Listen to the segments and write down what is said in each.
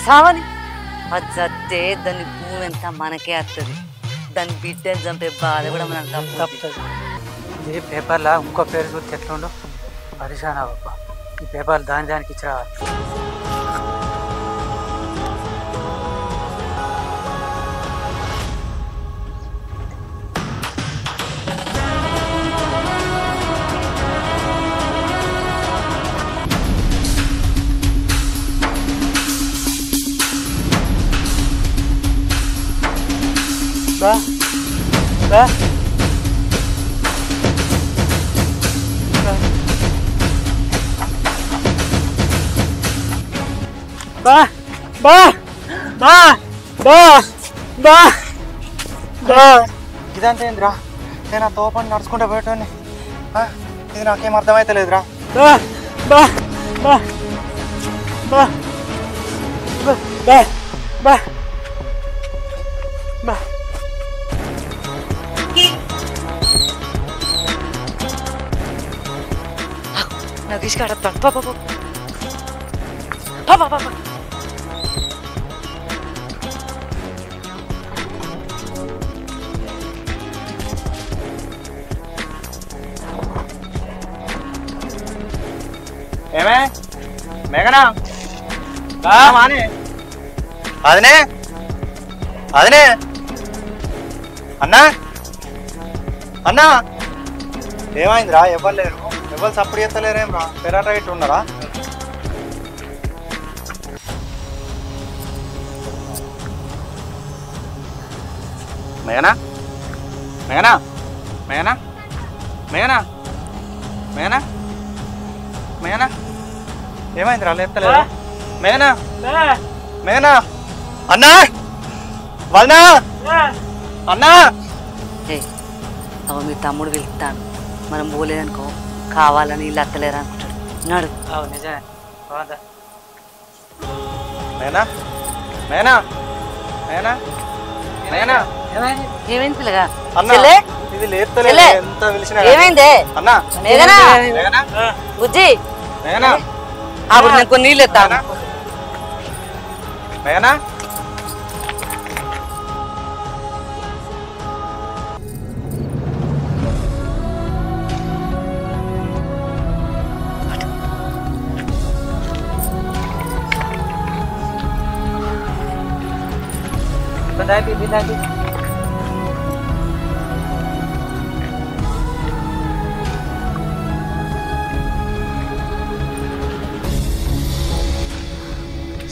సావని అది చస్తే దాని భూమి ఎంత మనకే వస్తుంది. దాని బిడ్డని చంపే బాధ కూడా మనకు తప్పుతుంది. ఈ పేపర్లో ఇంకో పేరు చూస్తే ఎట్లుండు పరిశాన్ అవ్వ. ఈ పేపర్ దానికి ఇచ్చి రావాలి. ఇదంతా ఏంద్రా? నేను తోపని నడుచుకుంటూ పోయేటోని ఇది నాకేం అర్థమైతే లేదురా. నాకు తీసుకెడతాను. పాప పాప పాప ఏమే మేఘనా మానే అదనే అదనే అన్నా అన్నా ఏమైందిరా? ఎవరు లేరు, ఎవరు సప్పుడు చేస్తలేరేం రా? పెరాట ఇట్టు ఉన్నారా? మేఘనా మేఘనా మేఘనా మేఘనా మేఘనా మేఘనా ఏమైందిరా? లేపుతలేదా? మేఘనా మేఘనా అన్నా వదనా అన్నా. అవ మీ తమ్ముడు వెళ్తాను, మనం పోలేదనుకో కావాలని ఇల్లు అత్తలేరు అనుకుంటాడు. నాడు నిజమే. మేఘనా మేఘనా మేఘనా మేఘనా ఏమైంది పిల్లగా? ఇది లేపుతలేదు. ఎంత పిలిచినా ఏమైందే అన్నా? మేఘనా మేఘనా బుజ్జి మేఘనా అప్పుడు నేను కొన్ని నీళ్ళు ఎత్తాను. మేఘనా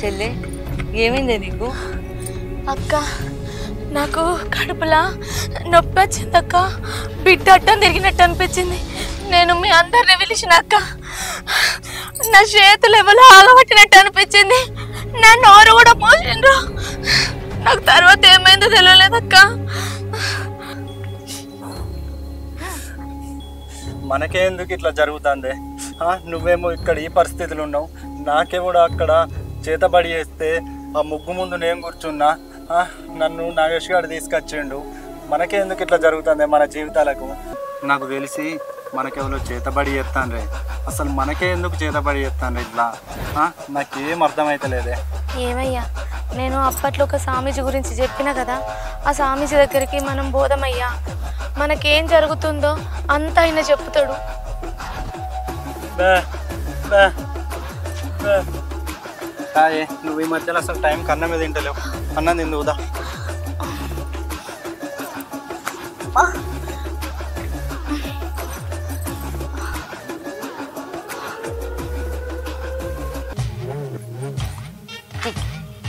చెల్లె ఏమైందే నీకు? అక్క నాకు కడుపులా నొప్పి వచ్చింది అక్క. బిడ్డ అట్టం తిరిగినట్టు అనిపించింది. నేను మీ అందరిని పిలిచిన అక్క. నా చేతులు ఎవరో ఆగబట్టినట్టు అనిపించింది. నా నోరు కూడా పోసిండ్రు. నాకు తర్వాత ఏమైందో తెలియలేదక్క. మనకేందుకు ఇట్లా జరుగుతుంది? నువ్వేమో ఇక్కడ ఈ పరిస్థితులు ఉన్నావు, నాకేమో అక్కడ చేతబడి చేస్తే ఆ ముగ్గు ముందు నేను కూర్చున్నా, నన్ను నాగేష్ గారు తీసుకొచ్చిండు. మనకేందుకు ఇట్లా జరుగుతుంది మన జీవితాలకు? నాకు తెలిసి మనకెవరో చేతబడి చేస్తాను రే. అసలు మనకే ఎందుకు చేతబడి చేస్తాను రే ఇట్లా? నాకేం అర్థమైతలేదే. ఏమయ్యా, నేను అప్పట్లో ఒక స్వామీజీ గురించి చెప్పిన కదా, ఆ స్వామీజీ దగ్గరికి మనం పోదామయ్యా. మనకేం జరుగుతుందో అంత ఆయన చెప్తాడు. నువ్వు ఈ మధ్యలో అసలు టైంకి అన్నం మీద తింటలేవు. అన్నం తిందువుదా?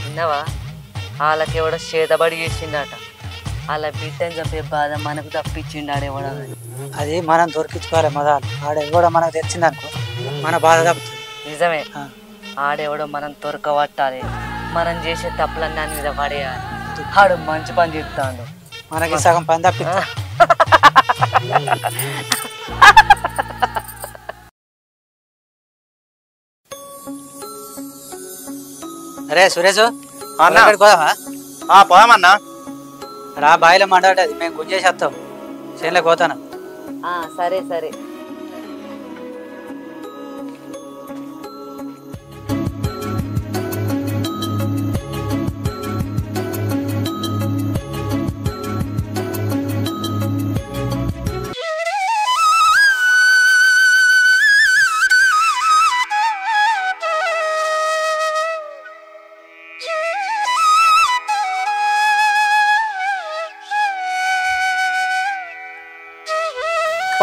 విన్నావా? వాళ్ళకి ఎవడో చేతబడి చేసిండట. వాళ్ళ బిడ్డని చంపే బాధ మనకు తప్పించిండు ఆడేవాడ. అది మనం దొరికించుకోవాలి మొదలు. ఆడెవడో మనకు తెచ్చిందనుకో మన బాధ తప్పుతుంది. నిజమే, ఆడెవడో మనం దొరకబట్టాలి. మనం చేసే తప్పులన్నీ దాని మీద పడేయాలి. ఆడు మంచి పని చెప్తాడు, మనకి సగం పని తప్పిస్తా. అరే సురేష్, పోదామన్నా. రా, బాయిలో మండటది, మేము గుంజేసి వస్తాం. చేనులోకి పోతాను. సరే సరే.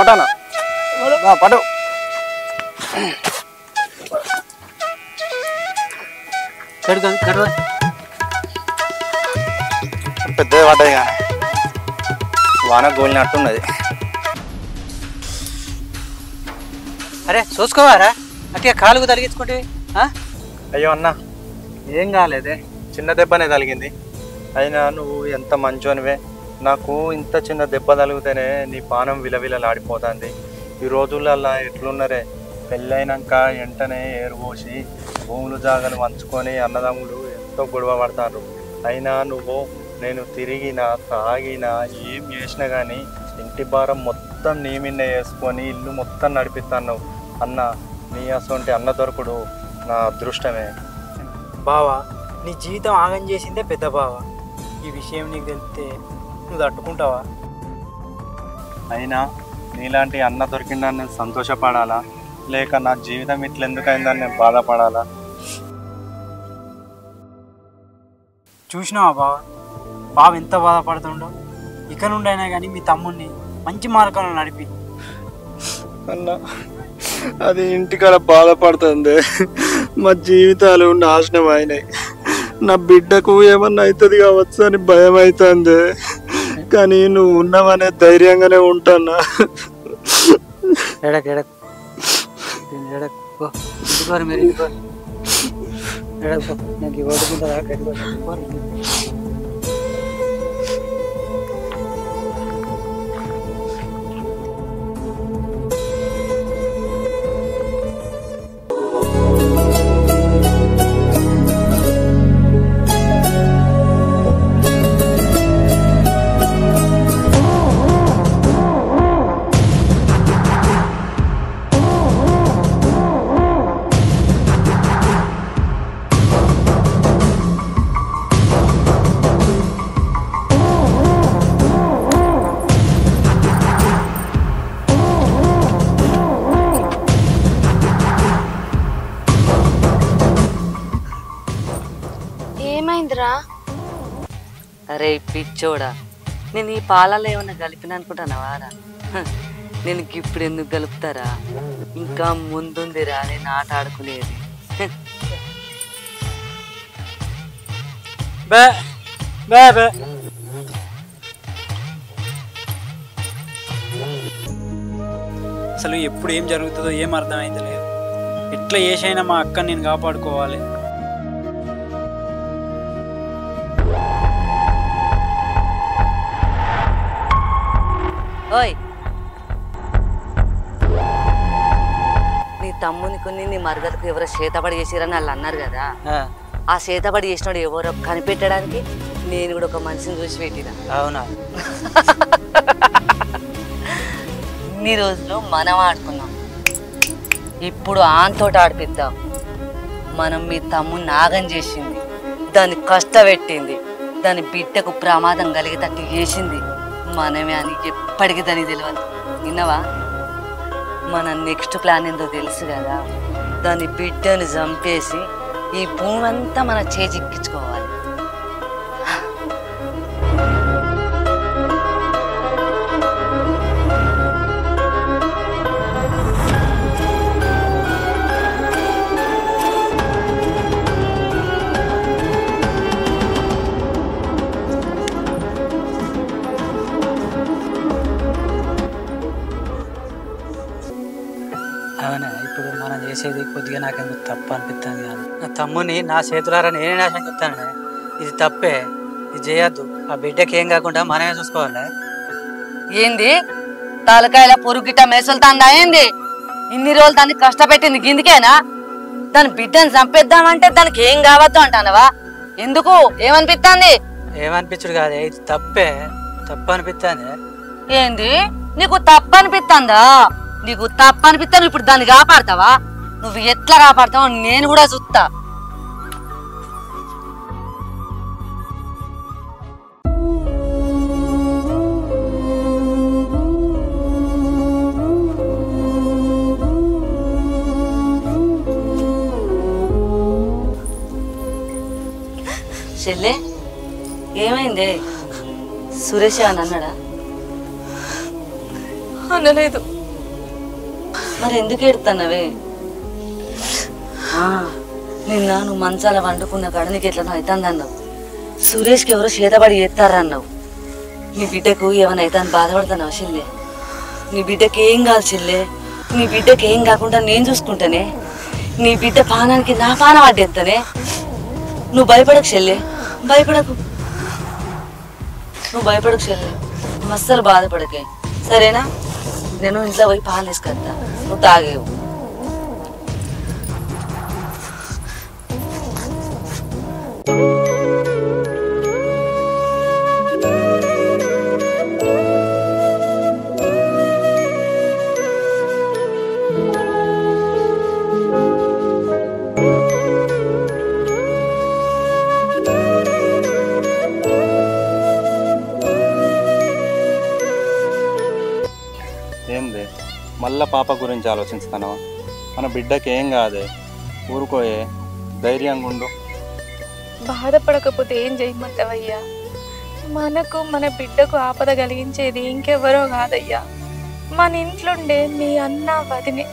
పటానా పటు పెద్దది పడ్డది కానీ వాన గోలినట్టున్నది. అరే చూసుకోవారా అట్లా కాలుకు తలిగించుకుంటే. అయ్యో అన్న ఏం కాలేదే, చిన్న దెబ్బనే తగిలింది. అయినా నువ్వు ఎంత మంచోనివే, నాకు ఇంత చిన్న దెబ్బ తగిలితేనే నీ పానం విలవిలలాడిపోతుంది. ఈ రోజులల్లా ఎట్లున్నరే, పెళ్ళైనాక వెంటనే ఏరుపోసి భూములు జాగలు వంచుకొని అన్నదమ్ములు ఎంతో గొడవ పడతారు. అయినా నువ్వు నేను తిరిగినా తాగినా ఏం చేసినా కానీ ఇంటి భారం మొత్తం నీ మీద వేసుకొని ఇల్లు మొత్తం నడిపిస్తాను అన్న. నీ అసొంటి అన్న దొరకుడు నా అదృష్టమే. బావా నీ జీవితం ఆగం చేసిందే పెద్ద బావ. ఈ విషయం నీకు తెలిస్తే నువ్వు తట్టుకుంటావా? అయినా నీలాంటి అన్న దొరికిందని నేను సంతోషపడాలా, లేక నా జీవితం ఇట్లా ఎందుకైందని నేను బాధపడాలా? చూసినావా బావ, బావ ఎంత బాధపడుతుండో. ఇక నుండి అయినా కానీ మీ తమ్ముడిని మంచి మార్గంలో నడిపి. అన్న అది ఇంటికాడ బాధపడుతుంది, మా జీవితాలు నాశనం అయినాయి. నా బిడ్డకు ఏమన్నా అవుతుంది కావచ్చు అని భయం అవుతుంది. కానీ నువ్వు ఉన్నావనే ధైర్యంగానే ఉంటానా. ఏమైందిరా? అరే పిచ్చోడా, నేను ఈ పాలలో ఏమన్నా కలిపిన అనుకుంటానావారా? నేను ఇప్పుడు ఎందుకు కలుపుతారా? ఇంకా ముందుందిరా నేను ఆట ఆడుకునేది. అసలు ఎప్పుడు ఏం జరుగుతుందో ఏం అర్థమైంది లేదు. ఎట్లా చేసైనా మా అక్కని నేను కాపాడుకోవాలి. ఓయ్, నీ తమ్ముని కొన్ని నీ మరదలకు ఎవరో చేతబడి చేసిరని వాళ్ళు అన్నారు కదా. ఆ చేతబడి చేసినాడు ఎవరో కనిపెట్టడానికి నేను కూడా ఒక మనిషిని చూసి పెట్టినా. అవునా? ఇన్ని రోజులు మనం ఆడుకున్నాం, ఇప్పుడు ఆంతోటి ఆడిపిద్దాం. మనం మీ తమ్ముని నాగం చేసింది, దాన్ని కష్టపెట్టింది, దాని బిడ్డకు ప్రమాదం కలిగేటట్టు చేసింది మనమే అని ఎప్పటికీ దానికి తెలియదు. విన్నావా? మన నెక్స్ట్ ప్లాన్ ఏందో తెలుసు కదా. దాని బిడ్డను చంపేసి ఈ భూమి అంతా మన చేజిక్కించుకోవాలి. అవునా? ఇప్పుడు మనం చేసేది కొద్దిగా నాకెందుకు తప్పు అనిపిస్తుంది. కానీ నా తమ్ముని నా చేతులారా నేనే నాశనం చెప్తాను. ఇది తప్పే, ఇది చేయొద్దు. ఆ బిడ్డకి ఏం కాకుండా మనమే చూసుకోవాలి. ఏంది తలకాయల పొరుగిట మెసులుతాందా ఏంది? ఇన్ని రోజులు దాన్ని కష్టపెట్టింది గిందికేనా? దాని బిడ్డను చంపేద్దామంటే దానికి ఏం కావద్దు అంటానవా? ఎందుకు? ఏమనిపిస్తుంది? ఏమనిపించుడు కాదే, ఇది తప్పే, తప్పు అనిపిస్తుంది. ఏంది నీకు తప్పు అనిపిస్తుందా? నీకు తప్పు అనిపిస్తాను ఇప్పుడు దాన్ని కాపాడతావా? నువ్వు ఎట్లా కాపాడతావో నేను కూడా చూస్తా. చెల్లె ఏమైంది? సురేష్ అని అన్నాడా? అనలేదు. మరి ఎందుకు ఎడుతున్నావే? నిన్న నువ్వు మంచాల వండుకున్న కాడ నీకు ఎట్లా అవుతుందన్నావు. సురేష్కి ఎవరో చేతబడి చేస్తారన్నావు. నీ బిడ్డకు ఏమైనా అయితే అని బాధపడుతున్నావు చెల్లె. నీ బిడ్డకి ఏం కాదు చెల్లె. నీ బిడ్డకి ఏం కాకుండా నేను చూసుకుంటానే. నీ బిడ్డ పానానికి నా పానం అడ్డెత్తానే. నువ్వు భయపడకు చెల్లె, భయపడకు. నువ్వు భయపడకు చెల్లె, నువ్వు అస్సలు బాధపడకే సరేనా? నేను ఇంట్లో పోయి పాలు తీసుకొస్తా, నువ్వు తాగేవు. ఏంది మళ్ళా పాప గురించి ఆలోచిస్తాను? మన బిడ్డకి ఏం కాదే, ఊరుకోయే, ధైర్యంగా ఉండు. బాధపడకపోతే ఏం చేయమంటావయ్యా? మనకు మన బిడ్డకు ఆపద కలిగించేది ఇంకెవరో కాదయ్యా, మన ఇంట్లోండే మీ అన్న వదినే.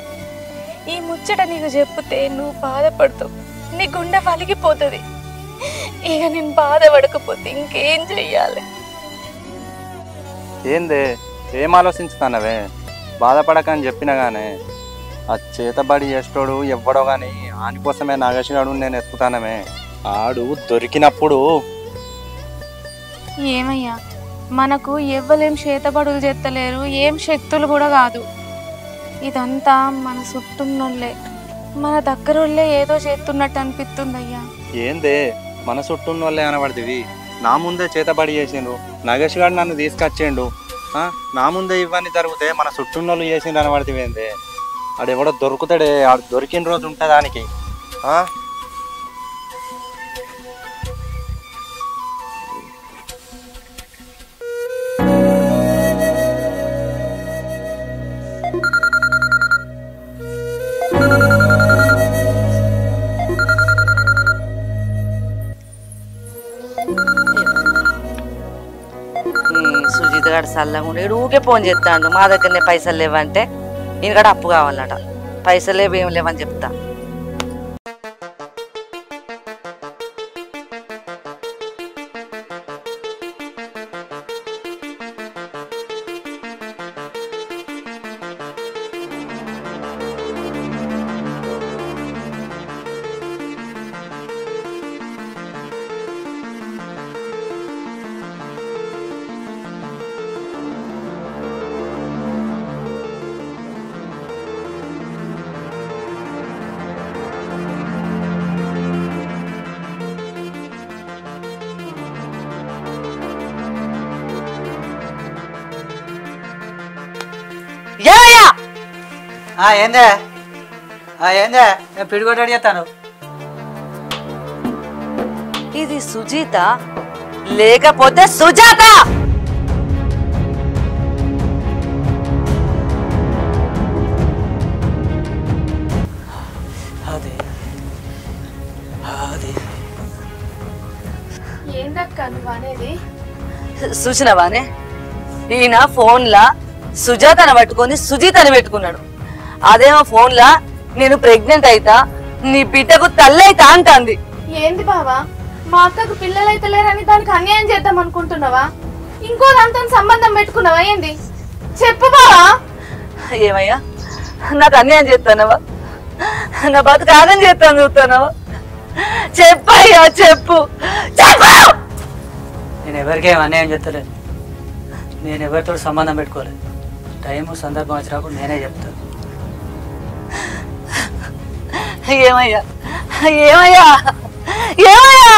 ఈ ముచ్చట నీకు చెప్తే నువ్వు బాధపడతావు, నీ గుండె వలిగిపోతుంది. ఇక నేను బాధపడకపోతే ఇంకేం చెయ్యాలి? ఏందే ఏం ఆలోచిస్తానవే? బాధపడకని చెప్పినా గానే ఆ చేతబడి చేసేటోడు ఎవ్వడో కానీ ఆని కోసమే నాగేశ్వరుడు నేను ఎత్తుతానమే. ఆడు దొరికినప్పుడు ఏమయ్యా, మనకు ఎవ్వలేం చేతబడులు చేస్తలేరు, ఏం శక్తులు కూడా కాదు. ఇదంతా మన చుట్టూన్నోళ్ళే, మన దగ్గరోళ్ళే ఏదో చేస్తున్నట్టు అనిపిస్తుందయ్యా. ఏందే మన చుట్టూన్న వాళ్ళే అనబడితివి? నా ముందే చేతబడి చేసిండు, నాగేష్ గారు నన్ను తీసుకొచ్చిండు. నా ముందే ఇవన్నీ జరిగితే మన చుట్టూన్న వాళ్ళు చేసిండు అనబడితివి ఏందే? ఆడు ఎవడో దొరుకుతాడే, ఆడు దొరికిన రోజు ఉంటుంది దానికి. సుజిత గారు చల్లగా ఉండే ఊకే ఫోన్ చేస్తాడు. మా దగ్గరనే పైసలు లేవంటే ఈయన కూడా అప్పు కావాలట. పైసలు లేవు ఏం లేవని చెప్తా. ఏందే ఏందే నేను పిడిగొట్టాడు చేస్తాను. ఇది సుజీత లేకపోతే సుజాత. అదే అదే ఏందక్క నువ్వు అనేది? చూసినవానే, ఈయన ఫోన్లా సుజాతను పట్టుకొని సుజీతని పెట్టుకున్నాడు. అదేమో ఫోన్లా నేను ప్రెగ్నెంట్ అయితా, నీ బిడ్డకు తల్లి అయితా అంటాంది. ఏంది బావా, మా అక్కకు పిల్లలైతే లేరని దానికి అన్యాయం చేద్దాం అనుకుంటున్నావా? ఇంకో దాంతో సంబంధం పెట్టుకున్నావా ఏంది? చెప్పు బావా. ఏమయ్యా, నాకు అన్యాయం చేస్తానవా? నా బతుకు ఆగం చేస్తాను చూస్తానవా? చెప్పయ్యా, చెప్పు చెప్పు. నేను ఎవరికి ఏం అన్యాయం చెప్తలేదు. నేను ఎవరితో సంబంధం పెట్టుకోలేదు. టైము సందర్భం వచ్చినప్పుడు నేనే చెప్తాను. ఏమయ్యా ఏమయ్యా ఏమయ్యా?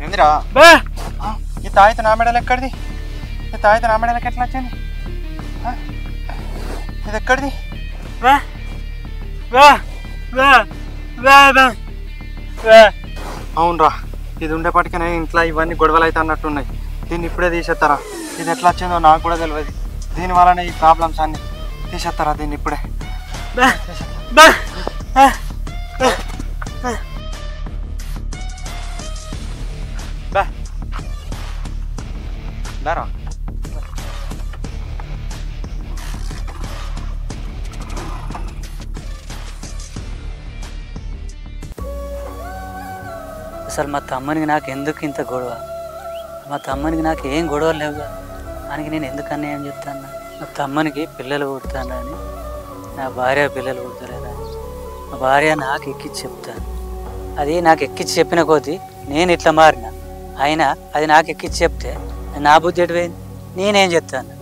ఏందిరా ఈ తాయిత నా మెడలు ఎక్కడిది? ఈ తాయిత నా మెడలకి ఎట్లా వచ్చింది? ఇది ఎక్కడిది? అవునరా, ఇది ఉండేపటికనే ఇంట్లో ఇవన్నీ గొడవలు అయితే అన్నట్టున్నాయి. దీన్ని ఇప్పుడే తీసేస్తారా? ఇది ఎట్లా వచ్చిందో నాకు కూడా తెలియదు. దీనివల్లనే ఈ ప్రాబ్లమ్స్ అన్ని. తీసేస్తారా దీన్ని ఇప్పుడే? దారా అసలు మా తమ్మునికి నాకు ఎందుకు ఇంత గొడవ? మా తమ్మునికి నాకు ఏం గొడవలు లేవు కదా, దానికి నేను ఎందుకు అన్యాయం చెప్తాను? మా తమ్మునికి పిల్లలు పుడతానని, నా భార్య పిల్లలు పుడతారని మా భార్య నాకు ఎక్కించి చెప్తాను. అది నాకు ఎక్కించి చెప్పిన కొద్దీ నేను ఇట్లా మారిన. అయినా అది నాకు ఎక్కించి చెప్తే నా బుద్ధి ఎటుపోయింది? నేనేం చెప్తాను?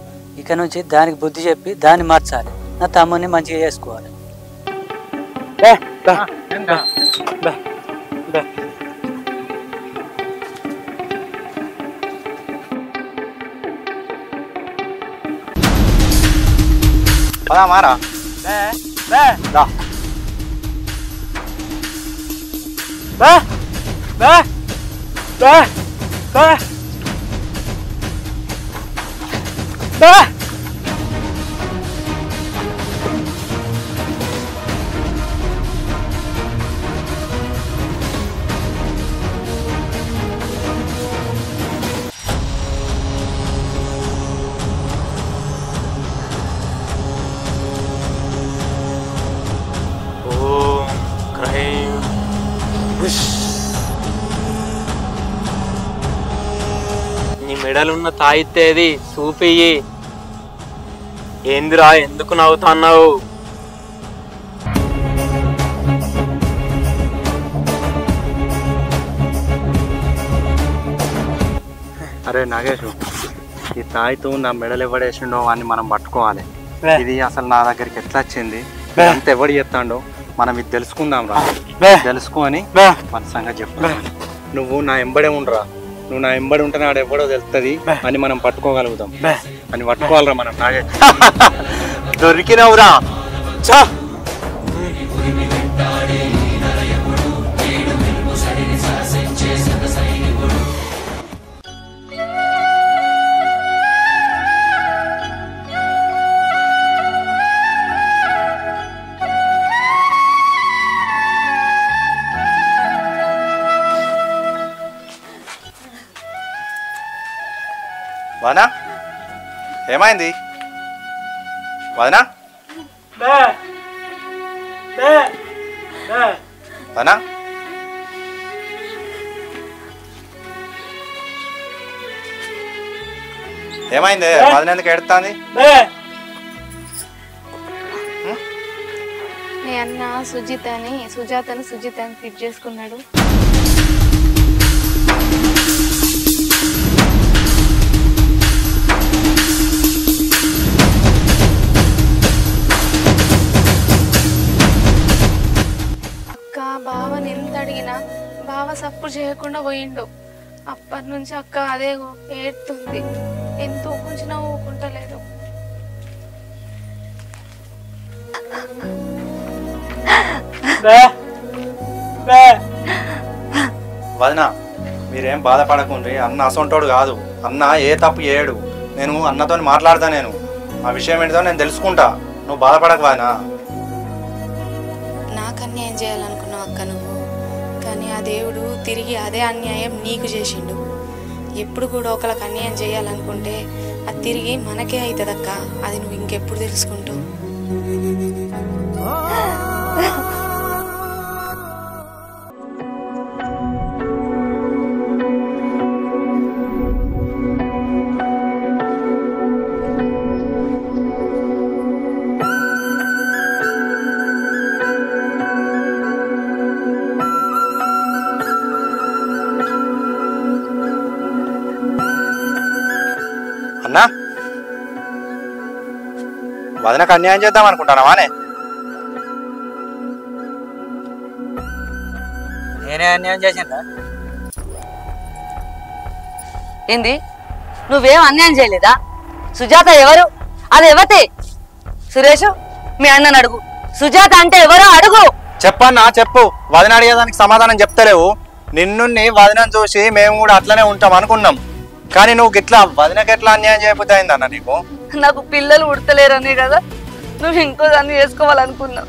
ఇక నుంచి దానికి బుద్ధి చెప్పి దాన్ని మార్చాలి. నా తమ్ముని మంచిగా చేసుకోవాలి. మారా నీ మెడలున్న తాయిత్తేది చూపియ్యి. ఏందిరా ఎందుకు నవ్వుతున్నావు? అరే నాగేష్, ఈ తాయితో నా మెడలు ఎవడేసిండో వాడిని మనం పట్టుకోవాలి. ఇది అసలు నా దగ్గరికి ఎట్లా వచ్చింది, అంత ఎవడు చెప్తాడో మనం ఇది తెలుసుకుందాం రా. తెలుసుకొని మన సంగతి చెప్తాను. నువ్వు నా ఎంబడే ఉండరా, నువ్వు నా ఎంబడి ఉంటే నాడు ఎవడో తెలుస్తుంది అని మనం పట్టుకోగలుగుతాం. అని పట్టుకోవాలరా మనం. నాగేష్ దొరికినవురా. వదనా, ఏమైంది వదనా? వదనా, ఏమైంది? వదన ఎందుకు ఎడుతుంది? మీ అన్న సుజాతని ఫిట్ చేసుకున్నాడు. బావని ఎంత అడిగినా బావ సపోర్ట్ చేయకుండా పోయిండు. అప్పటి నుంచి అక్క అదే ఏడుతుంది. ఎంత ఊకుంచినా ఊకుంటలేదు. వదినా, మీరేం బాధపడకండి. అన్న అసొంటోడు కాదు. అన్న ఏ తప్పు చేయడు. నేను అన్నతో మాట్లాడతా. నేను ఆ విషయం ఏంటో నేను తెలుసుకుంటా. నువ్వు బాధపడకు వదినా. నాకు అన్యాయం చేయాలనుకున్నావు అక్క నువ్వు, కానీ ఆ దేవుడు తిరిగి అదే అన్యాయం నీకు చేసిండు. ఎప్పుడు కూడా ఒకరికి అన్యాయం చేయాలనుకుంటే అది తిరిగి మనకే అవుతుంది అక్క. అది నువ్వు ఇంకెప్పుడు తెలుసుకుంటావు? అన్నా, వదనకు అన్యాయం చేద్దాం అనుకుంటానావానే? నేనే అన్యాయం చేసిందా? ఏంది? నువ్వేం అన్యాయం చేయలేదా? సుజాత ఎవరు? అది ఎవతే? సురేష్ మీ అన్నని అడుగు, సుజాత అంటే ఎవరో అడుగు. చెప్పన్నా చెప్పు. వదిన అడిగేదానికి సమాధానం చెప్తలేవు. నిన్ను వదినను చూసి మేము కూడా అట్లనే ఉంటాం అనుకున్నాం, కానీ నువ్వు గిట్లా వదినకి ఎట్లా అన్యాయం చేయబోతే అయిందన్న నీకు? నాకు పిల్లలు ఉడతలేరని కదా నువ్వు ఇంకో దాన్ని చేసుకోవాలనుకున్నావు.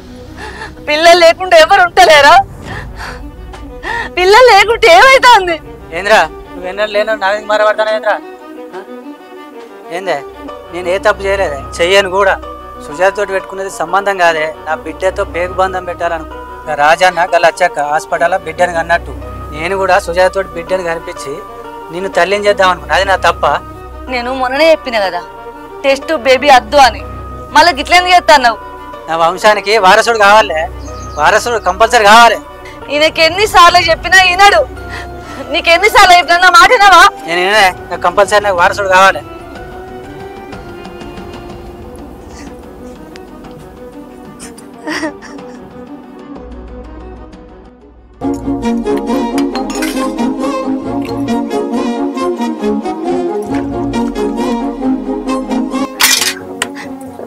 పిల్లలు లేకుండా ఎవరు ఉంటలేరా? పిల్లలు లేకుంటే ఏమైతుంది? ఏంద్రా నువ్వు ఎన్నడూ లేను నా మీద మారబడతాను ఏంద్రా? ఏందే నేను ఏ తప్పు చేయలేదే, చెయ్యను కూడా. సుజాత తోటి పెట్టుకునేది సంబంధం కాదే, నా బిడ్డతో పేగు బంధం పెట్టాలనుకో. రాజన్న గల వచ్చాక హాస్పిటల్ బిడ్డని అన్నట్టు నేను కూడా సుజాత తోటి బిడ్డని కనిపించి నిన్ను తల్లిని చేద్దాం అనుకున్నా. అది నా తప్ప? నేను మొన్ననే చెప్పిన కదా టెస్ట్ బేబీ అద్దు అని, మళ్ళీ గిట్లెందుకు చేస్తావు? నా వంశానికి వారసుడు కావాలి, వారసుడు కంపల్సరీ కావాలి. ఈయనకి ఎన్నిసార్లు చెప్పినా ఈనాడు. నీకెన్నిసార్లు చెప్పినా నా మాట వినవా? నేనే నాకు కంపల్సరీ నాకు వారసుడు కావాలి.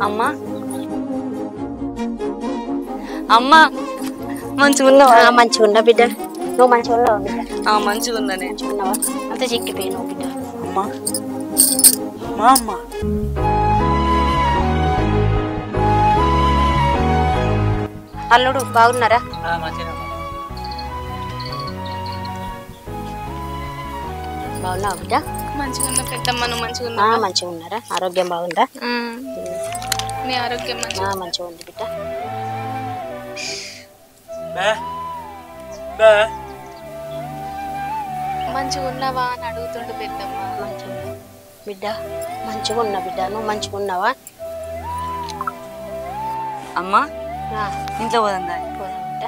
అమ్మా అమ్మా మంచిగా ఉన్నావా? మంచిగా ఉన్నా బిడ్డ, నువ్వు మంచిగా ఉన్నావు బిడ్డ? మంచిగా ఉన్నానే. మంచిగా ఉన్నావా? అంత చిక్కిపోయినావు బిడ్డ. అమ్మా మా అమ్మ అల్లుడు బాగున్నారా? బాగున్నావా బిడ్డ? మంచిగా ఉన్నా పెద్దమ్మ, నువ్వు మంచిగా ఉన్నా? మంచిగా ఉన్నారా? ఆరోగ్యం బాగుందా? నీ ఆరోగ్యం మంచిగా ఉంది బిడ్డ. మంచిగా ఉన్నావా అని అడుగుతుండు పెద్దమ్మ. మంచిగా బిడ్డ, మంచిగా ఉన్నా బిడ్డ, నువ్వు మంచిగా ఉన్నావా? అమ్మా ఇంట్లో పోదా పోదాం బిడ్డ.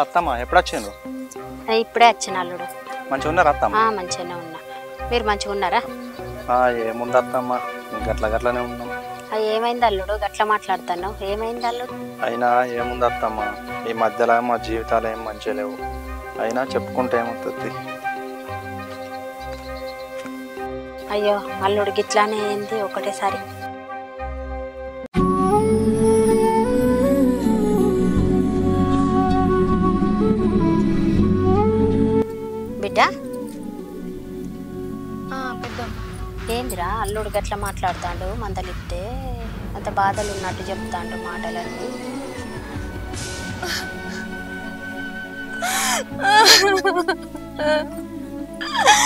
అత్తమ్మ ఎప్పుడు వచ్చాను? ఇప్పుడే వచ్చిన అల్లుడు. మంచిగా ఉన్నారా అత్తమ్మ? మంచిగానే ఉన్నా. మీరు మంచిగా ఉన్నారా? ఏముంది అత్తమ్మ, గట్లనే ఉన్నాం. ఏమైంది అల్లుడు గట్లా మాట్లాడుతున్నావు? ఏమైంది అల్లుడు? అయినా ఏముంది అత్తమ్మ, ఈ మధ్యలో మా జీవితాలు ఏం మంచిగా లేవు. అయినా చెప్పుకుంటే ఏమవుతుంది? అయ్యో అల్లుడికి ఇట్లానే అయింది ఒకటేసారి. బిడ్డ ఏందిరా అల్లుడు గట్లా మాట్లాడుతాడు? మందలిస్తే అంత బాధలు ఉన్నట్టు చెప్తాడు మాటలన్నీ.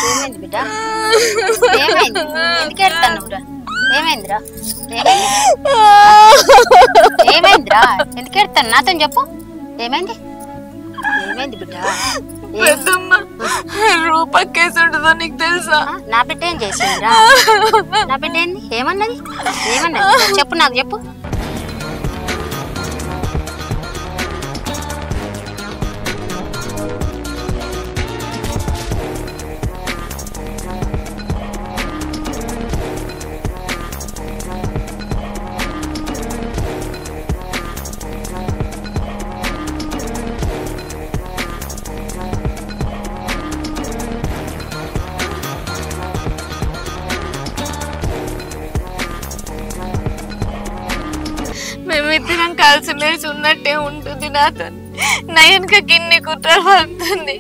ఏమైంది బిడ్డ? ఏమైంది? ఎందుకు ఏడుస్తున్నావురా? ఏమైందిరా? ఏమైందిరా? ఎందుకు ఏడుతాను? నాతో చెప్పు. ఏమైంది? ఏమైంది బిడ్డ? రూపకేసి ఉంటుందో నీకు తెలుసా? నా బిడ్డ ఏం చేసిందిరా? నా బిడ్డ ఏంది? ఏమన్నది? చెప్పు, నాకు చెప్పు. మేమిద్దరం కలిసిమెలిసి ఉన్నట్టే ఉంటుంది నాతో. నయనక గిన్ని కుట్ర పడుతుంది.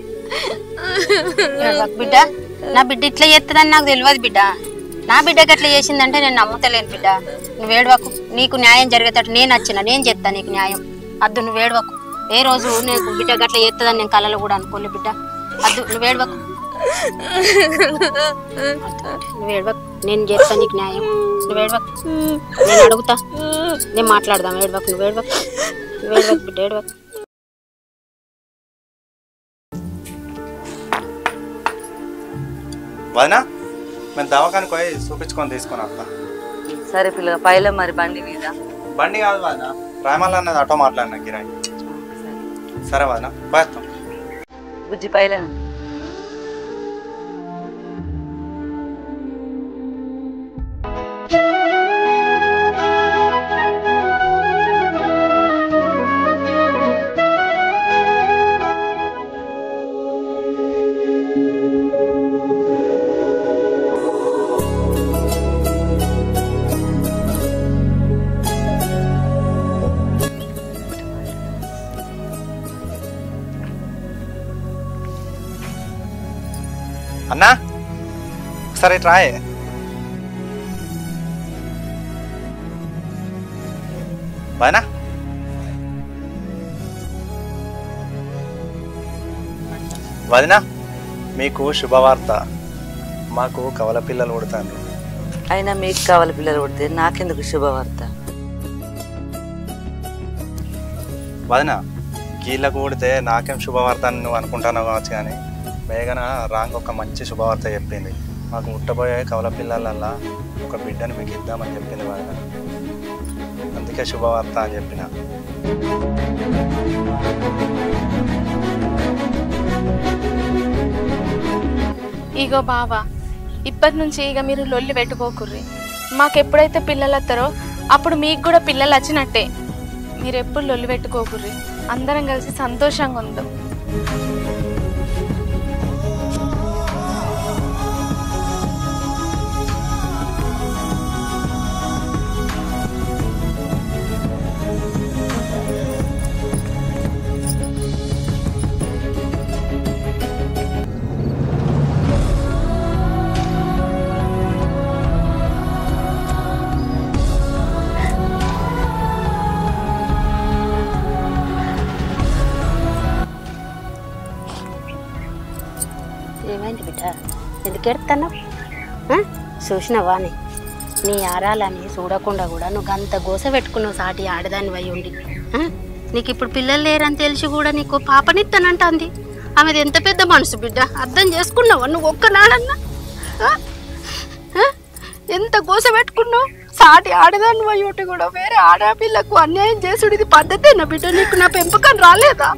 బిడ్డ నా బిడ్డ ఇట్లా చేస్తుందని నాకు తెలియదు బిడ్డ. నా బిడ్డకి ఎట్లా చేసిందంటే నేను నమ్ముతలేను బిడ్డ. నువ్వు ఏడవకు, నీకు న్యాయం జరిగేటట్టు నేను నేను చెప్తాను నీకు న్యాయం. అద్దు నువ్వు ఏడవకు. ఏ రోజు నీకు బిడ్డ గట్లా చేస్తుందని నేను కళలో కూడా అనుకోలే బిడ్డ. అద్దు నువ్వు ఏడవకు, నువ్వు ఏడవకు. నేను చేస్తాను నీకు న్యాయం. నువ్వు ఏడవకు, నేను అడుగుతా, నేను మాట్లాడదాం. ఏడవకు, నువ్వు ఏడవకు, నువ్వు ఏడవకు బిడ్డ, ఏడవకు. వదినా మేము దవాఖానికి పోయి చూపించుకొని తీసుకొని వస్తా. సరే పిల్లగా పైలో మరి బండి మీద. బండి కాదు వదినా, రాయమల్ల అన్నది ఆటో మాట్లాడినా కిరాయి. సరే వదినా బాయ్. బుజ్జి పైలో. అన్నా సరే ట్రాయే. బాయ్నా వదినా, మీకు శుభవార్త. మాకు కవల పిల్లలు పుడతాను. అయినా మీకు కావాలి పిల్లలు పుడితే నాకెందుకు శుభవార్త? వదినా, గీళ్ళకు పుడితే నాకేం శుభవార్త అని నువ్వు అనుకుంటాను కావచ్చు, కానీ మేఘన రాంగ్ ఒక మంచి శుభవార్త చెప్పింది. మాకు పుట్టబోయే కవల పిల్లలల్లా ఒక బిడ్డను మీకు ఇద్దామని చెప్పింది వదిన. అందుకే శుభవార్త అని చెప్పిన. ఇగో బావా, ఇప్పటి నుంచి ఇక మీరు లొల్లి పెట్టుకోకుర్రి. మాకెప్పుడైతే పిల్లలు వస్తారో అప్పుడు మీకు కూడా పిల్లలు వచ్చినట్టే. మీరు ఎప్పుడు లొల్లి పెట్టుకోకుర్రి, అందరం కలిసి సంతోషంగా ఉందాం. ఏమైంది బిడ్డ, ఎందుకు ఎడుతున్నావు? చూసినావా నీ ఆరాలని చూడకుండా కూడా నువ్వు అంత గోస పెట్టుకున్నావు సాటి ఆడదాని వై ఉండి. నీకు ఇప్పుడు పిల్లలు లేరని తెలిసి కూడా నీకు పాపనిస్తానంటుంది. ఆమెది ఎంత పెద్ద మనసు బిడ్డ, అర్థం చేసుకున్నావా నువ్వు ఒక్కనాడన్నా? ఎంత గోస పెట్టుకున్నావు సాటి ఆడదాని వై ఉండి కూడా వేరే ఆడపిల్లకు అన్యాయం చేసుడు ఇది పద్ధతేనా బిడ్డ? నీకు నా పెంపకం రాలేదా?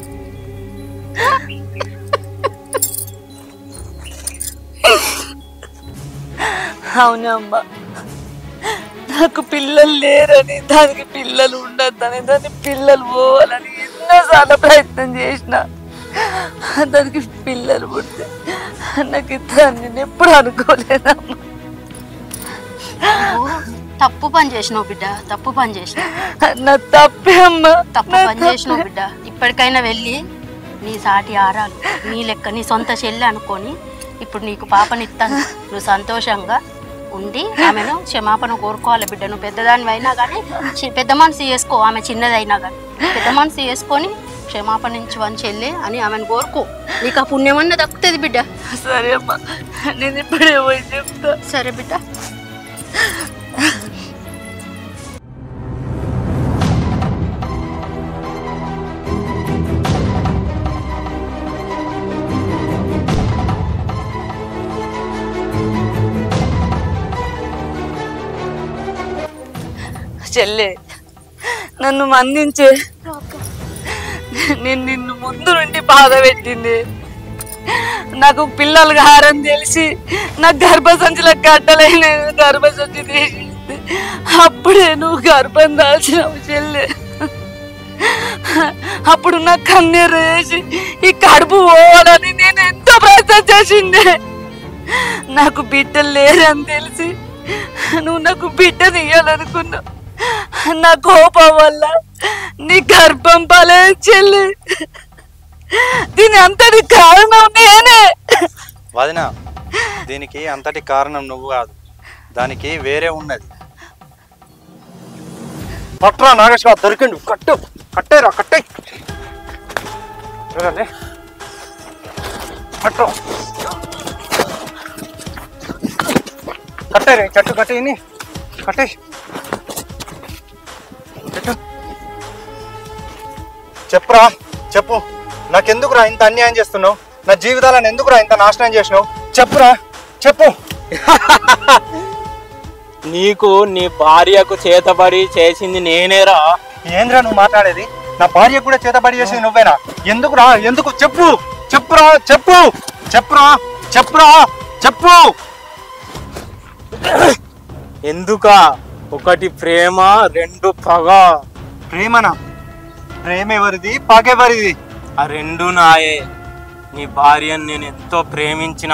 అవునమ్మా, నాకు పిల్లలు లేరని, దానికి పిల్లలు ఉండద్దని, దాని పిల్లలు పోవాలని ఎన్నోసార్లు ప్రయత్నం చేసిన. దానికి పిల్లలు పుడితే నాకు ఇద్దరు నేను ఎప్పుడు అనుకోలేదమ్మా. తప్పు పని చేసినావు బిడ్డ, తప్పు పని చేసినావు. నా తప్పే అమ్మా, తప్పు పని చేసినావు బిడ్డ. ఇప్పటికైనా వెళ్ళి నీ సాటి ఆరాలు నీ లెక్క నీ సొంత చెల్లి అనుకొని ఇప్పుడు నీకు పాపనిస్తాను. నువ్వు సంతోషంగా ఉండి ఆమెను క్షమాపణ కోరుకోవాలి బిడ్డ. నువ్వు పెద్దదాన్ని అయినా కానీ పెద్ద మనసు చేసుకో, ఆమె చిన్నదైనా కానీ పెద్ద మనసు చేసుకొని క్షమాపణించవని చెల్లి అని ఆమెను కోరుకో. నీకు ఆ పుణ్యమన్నా దక్కుతుంది బిడ్డ. సరే అమ్మా, నేను ఇప్పుడే పోయి చెప్తా. సరే బిడ్డ. చెల్లె, నన్ను మన్నించే. నేను నిన్ను ముందు నుండి బాధ పెట్టింది. నాకు పిల్లలు హారం తెలిసి నాకు గర్భసంచిలో కట్టలేని గర్భసంచి తీసింది. అప్పుడే నువ్వు గర్భం దాల్చినావు చెల్లె. అప్పుడు నాకు కన్నీరు వేసి ఈ కడుపు పోవాలని నేను ఎంతో ప్రయత్నం చేసిందే. నాకు బిడ్డలు లేరని తెలిసి నువ్వు నాకు బిడ్డని ఇయ్యాలనుకున్నావు. నా కోపం వల్ల నీ గర్భం పలే చెల్లి. దీని అంతటి కారణం నేనే. వదినా, దీనికి అంతటి కారణం నువ్వు కాదు, దానికి వేరే ఉన్నది. పట్రా నాగేశ్వర, దొరికిండు. కట్టు, కట్టేరా, కట్టే. కట్టు, కట్టేరే, చెట్టు కట్టేయని కట్టే. చెప్పురా, చెప్పు. నాకెందుకురా ఇంత అన్యాయం చేస్తున్నావు? నా జీవితాలను ఎందుకురా ఇంత నాశనం చేసినావు? చెప్పురా, చెప్పు. నీకు నీ భార్యకు చేతబడి చేసింది నేనేరా. ఏంద్రా నువ్వు మాట్లాడేది? నా భార్య కూడా చేతబడి చేసింది నువ్వేనా? ఎందుకురా? ఎందుకు? చెప్పు, చెప్పురా, చెప్పు, చెప్పురా, చెప్పురా, చెప్పు. ఎందుకా? ఒకటి ప్రేమ, రెండు పగ. ప్రేమనా? ప్రేమ ఎవరిది, పగ ఎవరిది? ఆ రెండు నాయే. నీ భార్యను నేను ఎంతో ప్రేమించిన.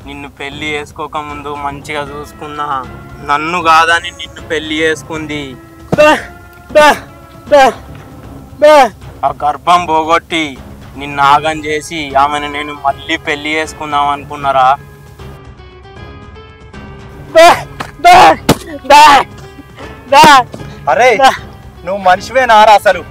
నిన్ను పెళ్లి చేసుకోకముందు మంచిగా చూసుకున్నా. నన్ను కాదని నిన్ను పెళ్లి చేసుకుంది. ఆ గర్భం పోగొట్టి నిన్ను ఆగం చేసి ఆమెను నేను మళ్ళీ పెళ్లి చేసుకుందాం అనుకున్నారా? అరే నువ్వు మనిషివేనారా అసలు?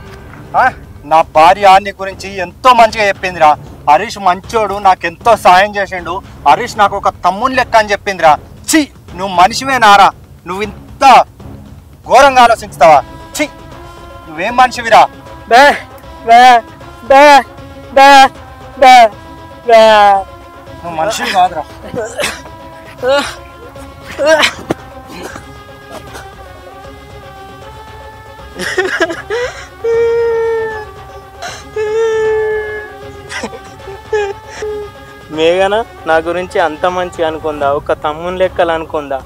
నా భార్య నీ గురించి ఎంతో మంచిగా చెప్పిందిరా. హరీష్ మంచోడు, నాకెంతో సాయం చేసిండు. హరీష్ నాకు ఒక తమ్ముని లెక్క అని చెప్పిందిరా. ఛీ, నువ్వు మనిషివేనారా? నువ్వు ఇంత ఘోరంగా ఆలోచిస్తావా? ఛీ, నువ్వేం మనిషివిరా? నువ్వు మనిషివి కాదురా. మేఘన నా గురించి అంత మంచి అనుకుందా, ఒక తమ్ముని లెక్కలు అనుకుందా?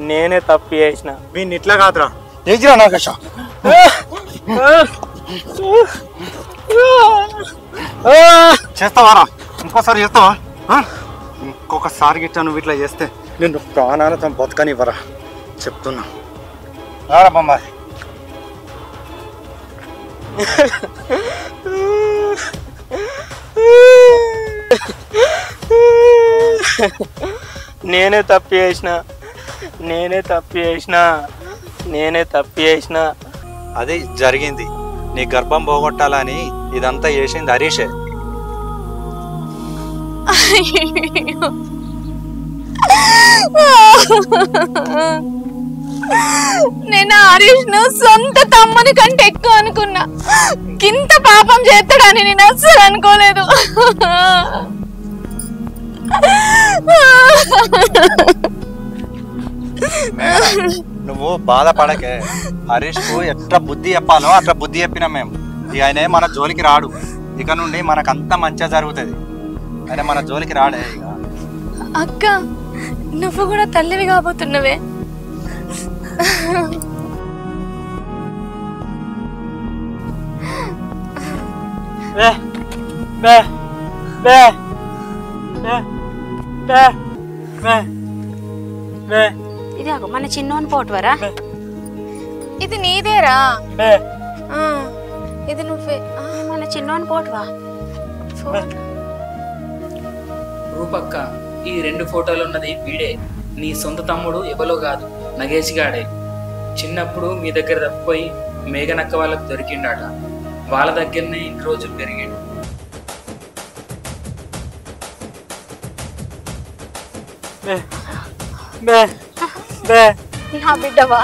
నేనే తప్పు చేసిన. వీడిని ఇట్లా కాదురా, ఏజిరా నాగేశ. చేస్తావారా? ఇంకోసారి చేస్తావా? ఇంకొకసారి గిట్ట నువ్వు ఇట్లా చేస్తే నేను ప్రాణాలతో బతకనివ్వరా, చెప్తున్నా. రారా బొమ్మాయి. నేనే తప్పు చేసిన. అది జరిగింది. నీ గర్భం పోగొట్టాలని ఇదంతా చేసింది హరీషే. నేను హరీష్ ను సొంత తమ్ముని కంటే ఎక్కువ అనుకున్నా. ఇంత పాపం చేస్తాడని నేను అస్సలు అనుకోలేదు. నువ్వు బాధపడకే. హరీష్ కు ఎట్లా బుద్ధి చెప్పాలో అట్లా బుద్ధి చెప్పినాం మేము. ఇక ఆయనే మన జోలికి రాడు. ఇక నుండి మనకంతా మంచిగా జరుగుతుంది. ఆయన మన జోలికి రాడే. ఇక అక్క, నువ్వు కూడా తల్లివి కాబోతున్నవే. ఇది మన చిన్నోని పోటువరా? ఇది నీదేరా? ఇది నువ్వే. మన చిన్నోని పోటువా? రూపక్క, ఈ 2 ఫోటోలు ఉన్నది వీడే. నీ సొంత తమ్ముడు ఎవలో కాదు, నగేష్ గాడే. చిన్నప్పుడు మీ దగ్గర తప్పిపోయి మేఘనక్క వాళ్ళకు దొరికిండాట. వాళ్ళ దగ్గరనే ఇన్ని రోజులు పెరిగాడు. నా బిడ్డవా?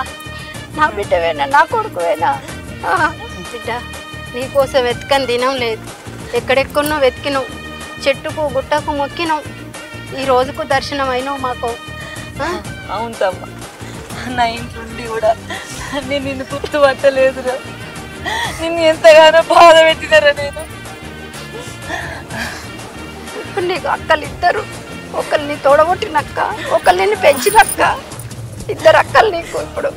నా బిడ్డవేనా? నా కొడుకువేనా? బిడ్డ, నీకోసం వెతకని దినం లేదు. ఎక్కడెక్కడో వెతికినావు, చెట్టుకు గుట్టకు మొక్కినావు. ఈ రోజుకు దర్శనం అయినావు మాకు. అవును తమ్మ, నా ఇంట్లో కూడా నేను నిన్ను గుర్తుపట్టలేదురా. నిన్ను ఎంతగానో బాధ పెట్టినారా నేను. ఇప్పుడు నీకు అక్కలు ఇద్దరు. ఒకరిని తోడగొట్టినక్క, ఒకరిని పెంచినక్క. 2 అక్కలు నీకు ఇప్పుడు.